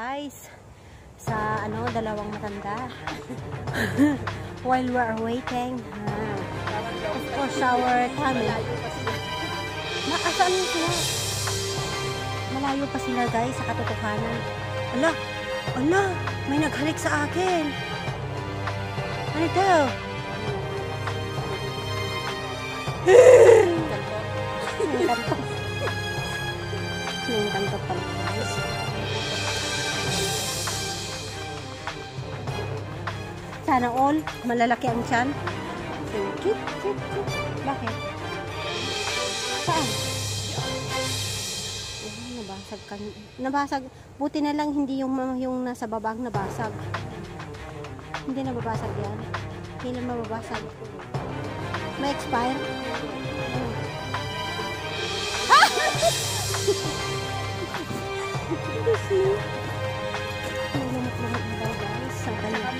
guys sa dalawang matanda. While we are waiting. Of course, shower time. Saan sila? Malayo pa sila guys sa katotohanan. Ala, may naghalik sa akin. Ano ito? May kantot pala guys. Sana all malalaki ang tiyan. Cute. Bakit? Saan? Nabasag. Buti na lang hindi yung nasa babang nabasag. Hindi na babasag yan. Hindi na mababasag. May expire? Lumot-lumot na daw guys. Sa kanya.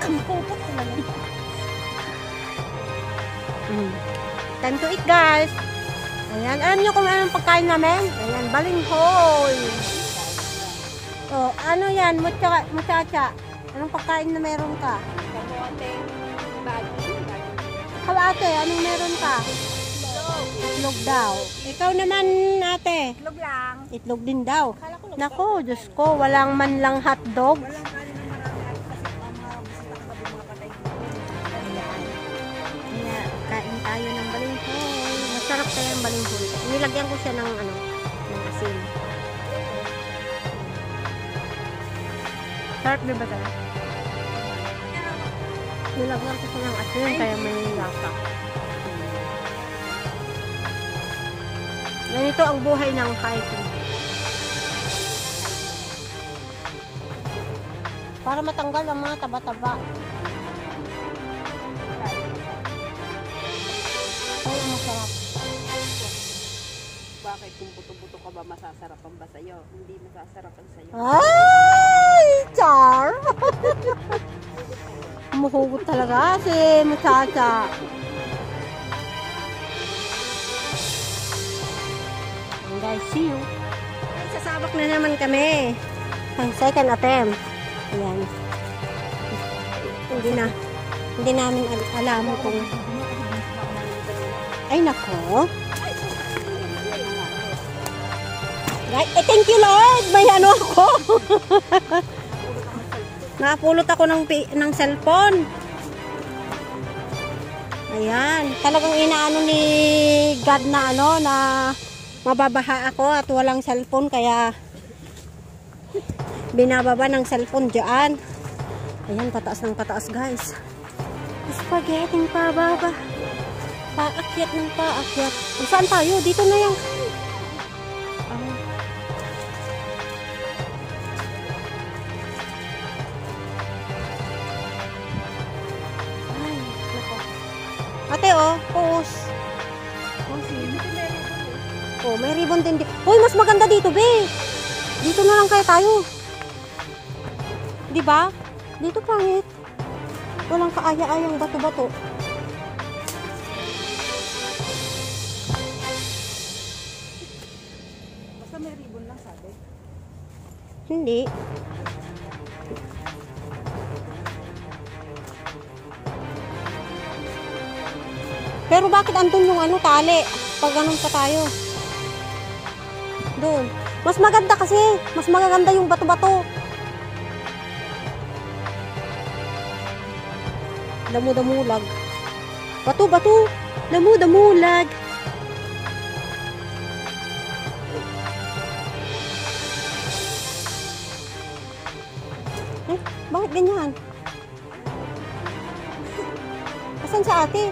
Ang pupot talaga. Time to eat guys. Ayan. Alam nyo kung anong pagkain namin? Ayan. Balinghoy. O, ano yan? Muchacha. Anong pagkain na meron ka? Kamoting bagi. Ate, anong meron ka? Itlog daw. Ikaw naman ate. Itlog lang. Itlog din daw. Nako, Diyos ko. Walang man lang hotdog. Walang kanin na marami at kasi mga bisita ka mga patay. Ayan. Kaya, kain tayo ng balinghoy. Masarap kaya ang balinghoy. Nilagyan ko siya ng ng asin. Sarap din ba talaga? Nilagyan ko siya ng asin kaya may lasa. Ganito ang buhay ng hiking. Para matanggal ang mga taba-taba. Ay, masarap. Bakit kung buto-buto ka ba masasarapan ba sa'yo? Hindi masasarapan sa'yo. Ay! Char! Muhugot talaga si muchacha. And guys, see you. Sasabak na naman kami. Ang second attempt. Ayan. Hindi namin alam kung... Ay, nako. Guys, thank you Lord. May ako. Napulot ako ng cellphone. Ayan. Talagang inaano ni God na na mababaha ako at walang cellphone kaya binababa ng cellphone dyan. Ayan, pataas ng pataas guys. Spaghetti pababa. Paakyat ng paakyat. Saan tayo? Dito na yan. Ate, pause. May ribbon din. Uy, mas maganda dito, be. Dito na lang kaya tayo. Di ba? Dito pangit. Walang kaaya-ayang bato-bato. Basta may ribbon lang sabi. Hindi. Pero bakit andun yung tali? Pag ganun pa tayo. Doon. Mas maganda kasi. Mas magaganda yung bato-bato. Damu-damulag. Bato-bato. Damu-damulag. Bakit ganyan? Asan sa ate?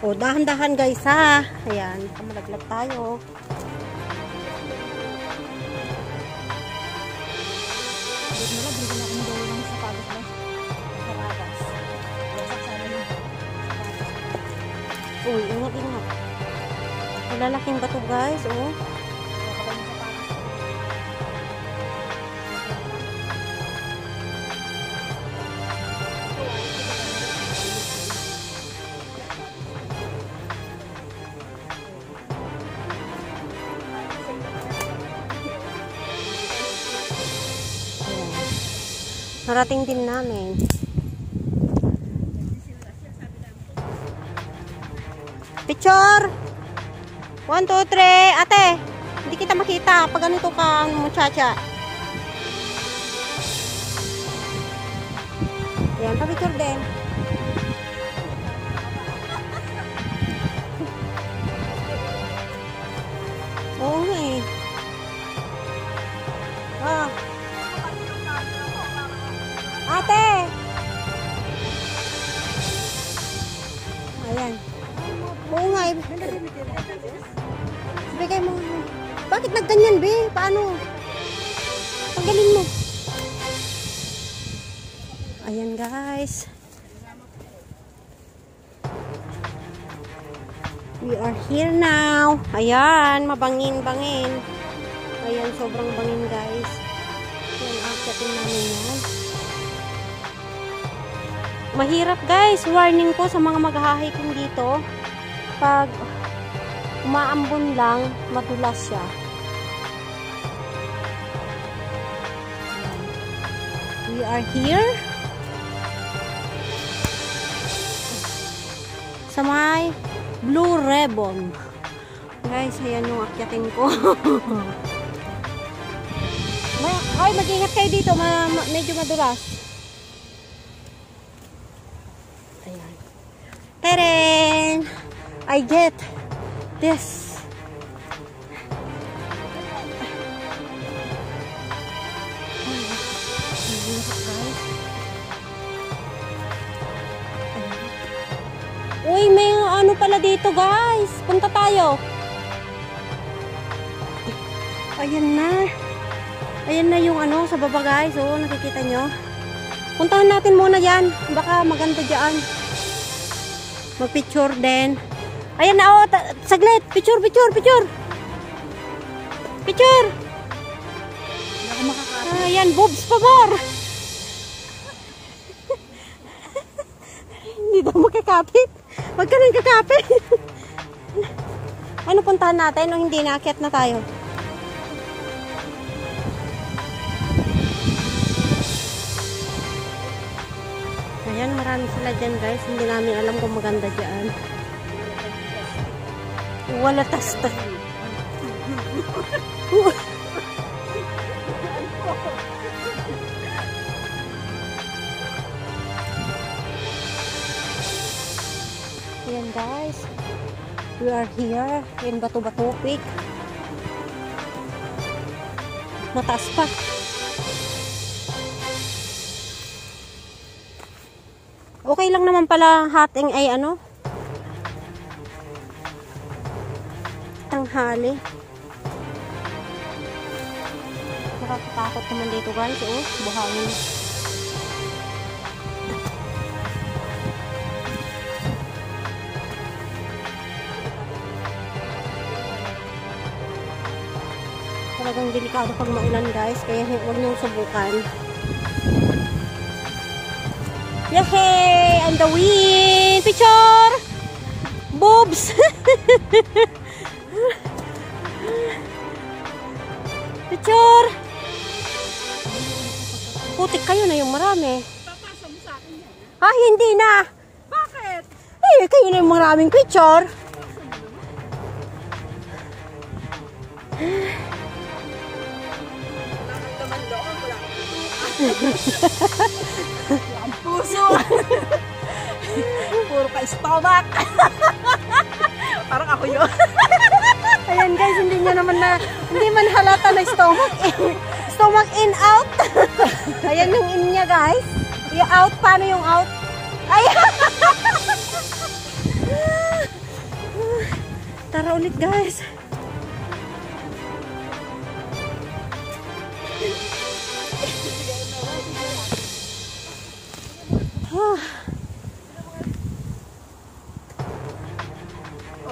O, dahan-dahan guys ha. Ayan, baka malaglag tayo. Uy, ingat-ingat. Malalaking bato guys, Narating din namin. Picture! 1, 2, 3. Ate, hindi kita makita pag ganito ka, muchacha. Ayan, pa-picture din. Oo nga eh. Ah. Ate! Ayan. Oo nga eh. Bigay mo. Bakit nagganyan, be? Paano? Pagaling mo. Ayan, guys. We are here now. Ayan, mabangin-bangin. Ayan, sobrang bangin, guys. Ayan, akyatin namin yan. Mahirap, guys. Warning po sa mga maghahiking dito. Pag umaambon lang, madulas siya. We are here sa may Blue Ribbon. Guys, ayan yung akyatin ko. Ay, mag-ingat kayo dito. Medyo madulas. Ayan. Teren! I get this. Uy, may ano pala dito, guys. Punta tayo. Ayan na. Ayan na yung ano sa baba, guys. Oo, nakikita nyo. Puntahan natin muna yan. Baka maganda dyan. Mag-picture din. Ayan na, oh. Saglit. Picture, picture, picture. Picture. Hindi ako makakapit. Ayan, boobs pa more. Hindi daw makakapit. Huwag ka nang kakapit. Ano puntahan natin nung hindi naakyat na tayo? Ayan, marami sila dyan, guys. Hindi namin alam kung maganda dyan. Wala tasta. Ayan, guys. We are here in Batu-Batu Peak. Mataas pa. Okay lang naman pala hating ay ano? Tanghali. Nakakatakot naman dito, guys. Oh, buhangin. Talagang delikado pag maulan, guys, kaya huwag niyong subukan. Yehey! On the wind! Picture! Boobs! Picture! Putik kayo na yung marami. Papasa mo sa akin yan. Ah, hindi na! Bakit? Eh, kayo na yung maraming picture. Ang puso. Puro ka stomach. Parang ako yun. Ayan, guys, hindi man halata na stomach in. Stomach in, out. Ayan yung in niya, guys. Yung out, paano yung out? Ayan. Tara ulit, guys. Oh,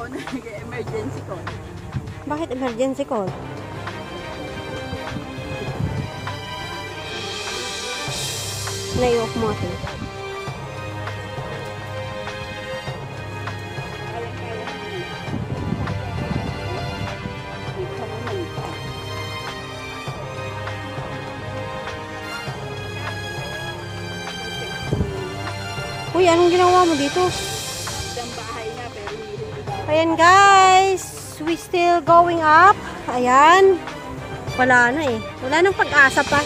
nag-emergency call. Bakit emergency call? Nai-off mo ito. Kaya-kaya. Dito ako nalita. Uy, anong ginawa mo dito? Isang bahay na, pero hindi ba? Ayan guys, we still going up. Ayan. Wala na eh. Wala nang pag-asa pa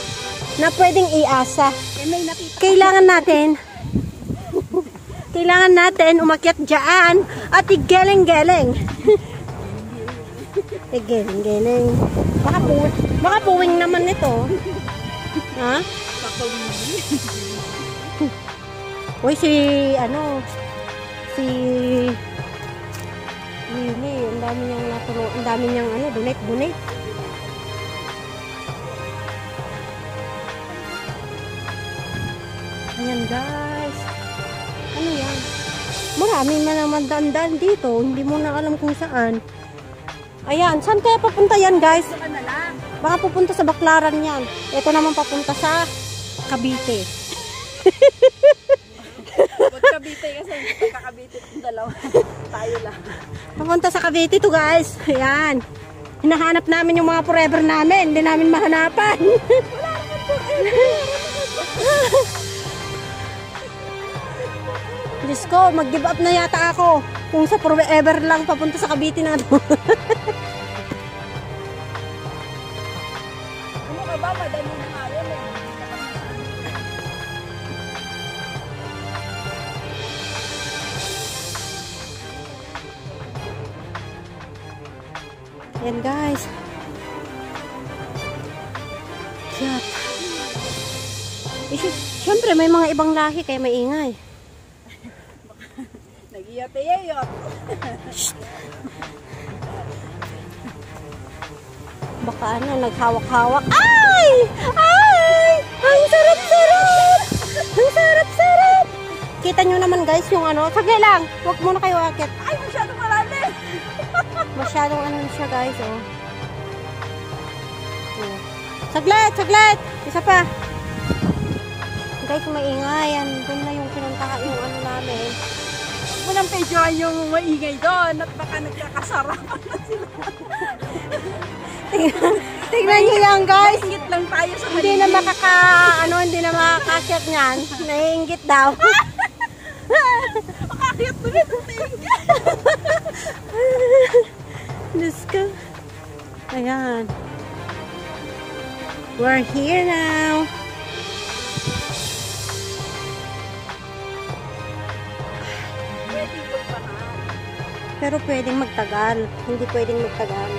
na pwedeng iasa. Eh, may nakita. Kailangan natin umakyat dyan at igeleng-geleng. Igeleng-geleng. Baka puwing naman ito. Ha? Uy, si Willie, ang dami niyang natulong, ang dami niyang donate. Ayan guys. Ano yan? Marami man naman daan dito. Hindi mo na alam kung saan. Ayan, saan kaya papunta yan guys? Saka na lang. Baka pupunta sa Baclaran yan. Ito naman papunta sa Cavite. Huwag Cavite kasi pagka-Cavite itong dalawa. Tayo lang. Papunta sa Cavite to guys. Ayan. Hinahanap namin yung mga forever namin. Hindi namin mahanapan. Wala naman forever. Diyos ko, mag-give up na yata ako. Kung sa forever lang papunta sa Cavite na to. Ano ka ba? Madali na nga yun eh. Ayan guys. Cute. Siyempre may mga ibang lahi kaya maingay. Nag-iyot-iyot. Baka naghawak-hawak. Ay! Ay! Ang sarap-sarap! Ang sarap-sarap! Kita nyo naman guys yung sagay lang. Huwag muna kayo akit. Ay, masyadong malalim. Masyadong siya guys, oh. Saglit! Isa pa. Guys, maingay. Doon na yung pinuntahan yung namin. Huwag mo nang pedyohan yung maingay doon at baka nagkakasarapan na sila. Tingnan nyo yan guys. Ingit lang tayo sa Hindi na makakakyat niyan. Naiingit daw. Makakyat mo rin ang tingin. Diyos ko. Ayan. We're here now. Pwedeng magpahal. Pero pwedeng magtagal. Hindi pwedeng magtagal.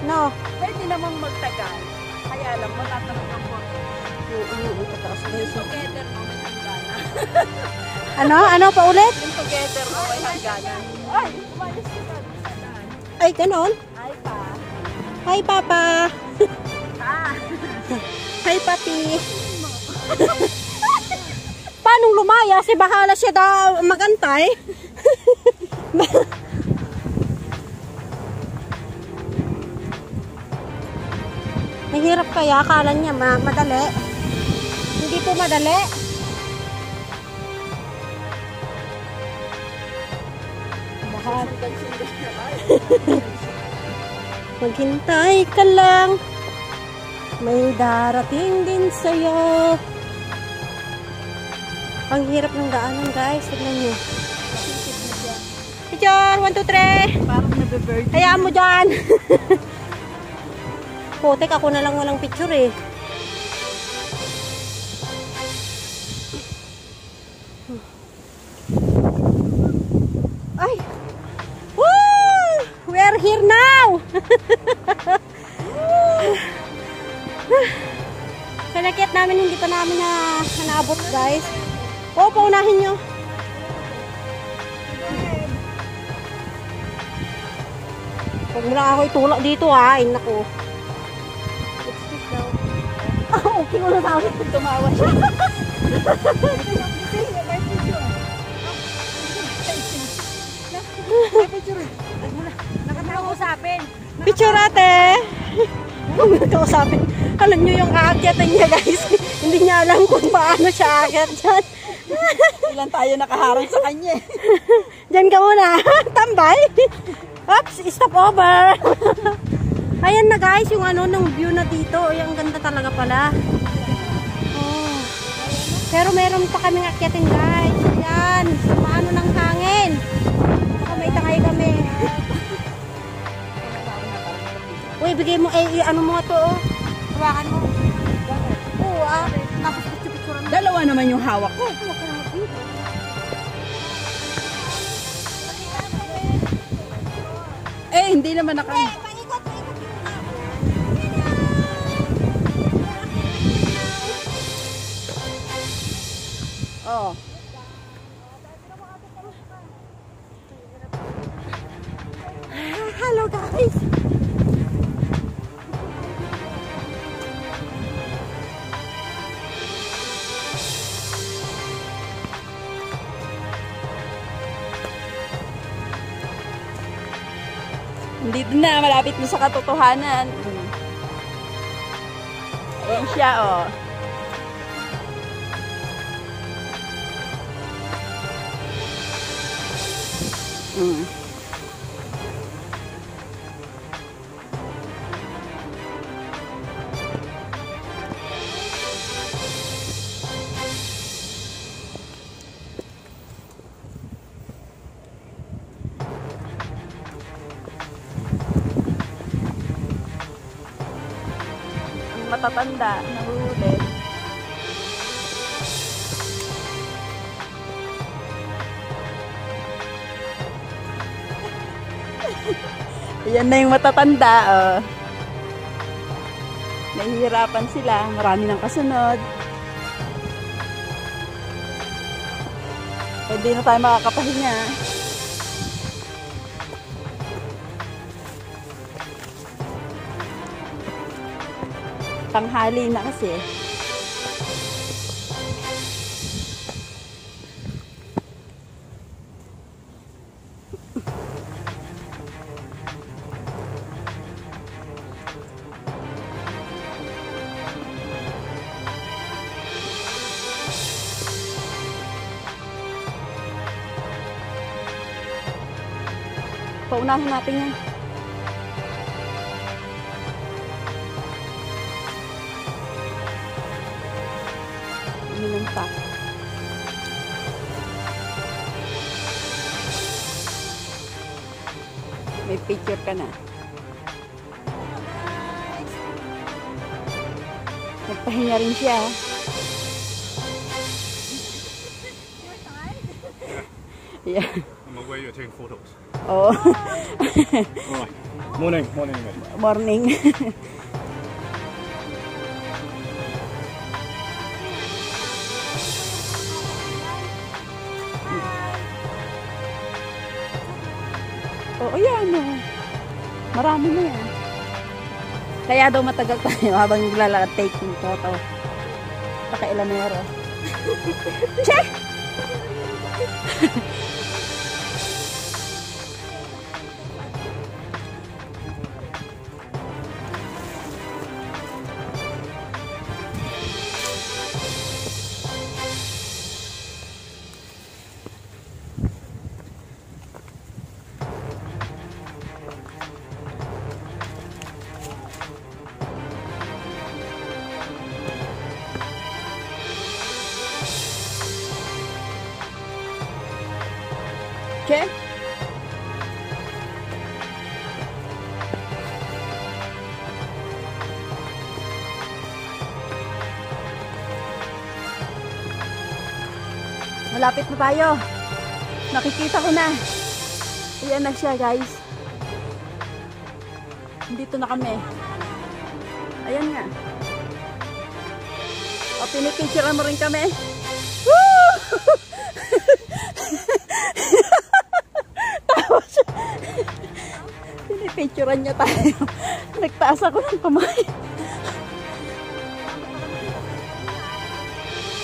No. Pwede namang magtagal. Kaya lang, matatanong ang konti. Yung tataas guys. Together mo, may hangganan. Ano pa ulit? Yung together mo, may hangganan. Ay, umayos ka ba? Ay, ganon. Ay pa. Hi, Papa. Ah. Hi, Papi. Paano lumaya? Si bahala siya magantay. Mahirap kaya, akala niya madali. Hindi po madali. Bahal. Maghintay ka lang. May darating din sa'yo. Ang hirap ng daanan guys. Tignan nyo. Picture! 1, 2, 3! Parang nabe-bird. Hayaan mo dyan! Putek, ako na lang walang picture eh. Ay! Woo! We are here now! Kanakyat namin, hindi pa namin naabot guys. O, paunahin nyo. Huwag mo lang ako itulak dito ha. Ay, naku. Okay, wala sa akin. Tumawa siya. Nakakausapin. Picture ate. Kausapin. Alam nyo yung aakyatan niya guys. Hindi niya alam kung paano siya aakyat dyan. Ilan tayo nakaharang sa kanya. Diyan ka muna. Tambay. Oops, stop over. Ayan na guys, yung ng view na dito. Ay, ang ganda talaga pala. Oh. Pero meron pa kaming akyatin guys. Ayan. yan. Maano ng hangin. Baka may tangay kami. Uy, bigay mo, ano mo to, oh. Hawakan mo. Oo, tapos picture-picture. Dalawa naman yung hawak ko. Hindi naman naka... Oh. Hello guys. Dito na, malapit na sa katotohanan. Ayan siya, oh. Matatanda, nahuli. Ayan na yung matatanda, oh. Nahihirapan sila, marami ng kasunod. Hindi na tayo makakapahinga. Tanghali na kasi. Paunahin natin yan. Minunta. May picture ka na. Nagpahinga rin siya. Yeah. I'm aware you're taking photos. Oh. Alright. Morning, mate. Morning. Oo, yan o. Marami na yan. Kaya daw matagal tayo habang naglalakad taking photo. Pakailamero. Che! Che? Malapit na tayo. Nakikita ko na. Ayan na siya, guys. Dito na kami. Ayan nga. O, pinipicturean mo rin kami. Woo! Pinipicturean niya tayo. Nagtaas ako ng kamay.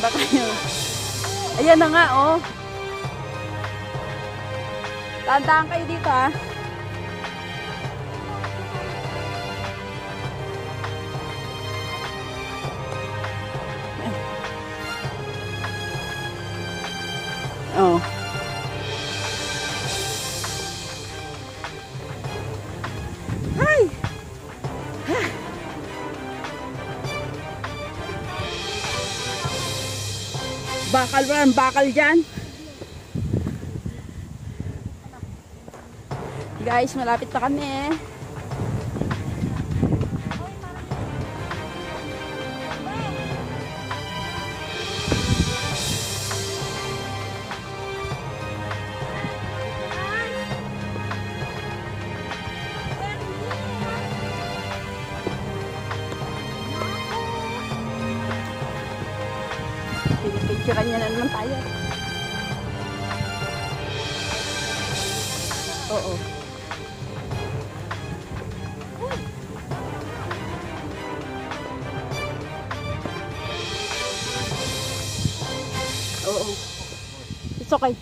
Baka yun. Ayan na nga, oh. Tandaan kayo dito, ha. Oh. Hi. Bakal dyan. Guys, malapit na kami. Pinipicturean niya na naman tayo. Oo. Oo. It's okay.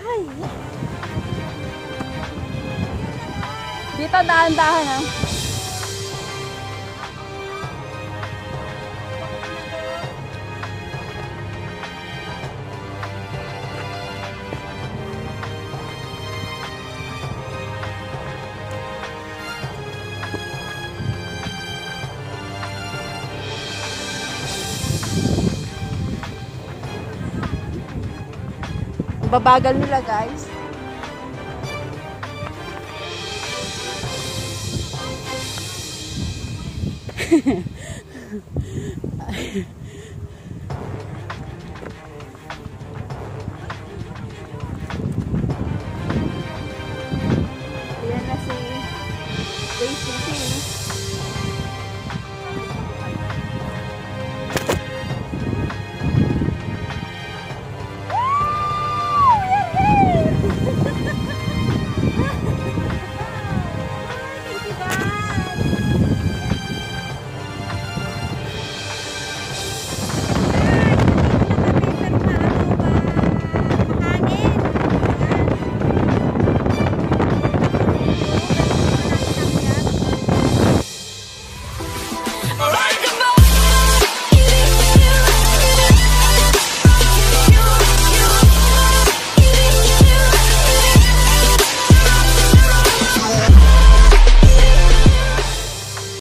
Hi. Dito, dahan-dahan ha. Babagal nila, guys.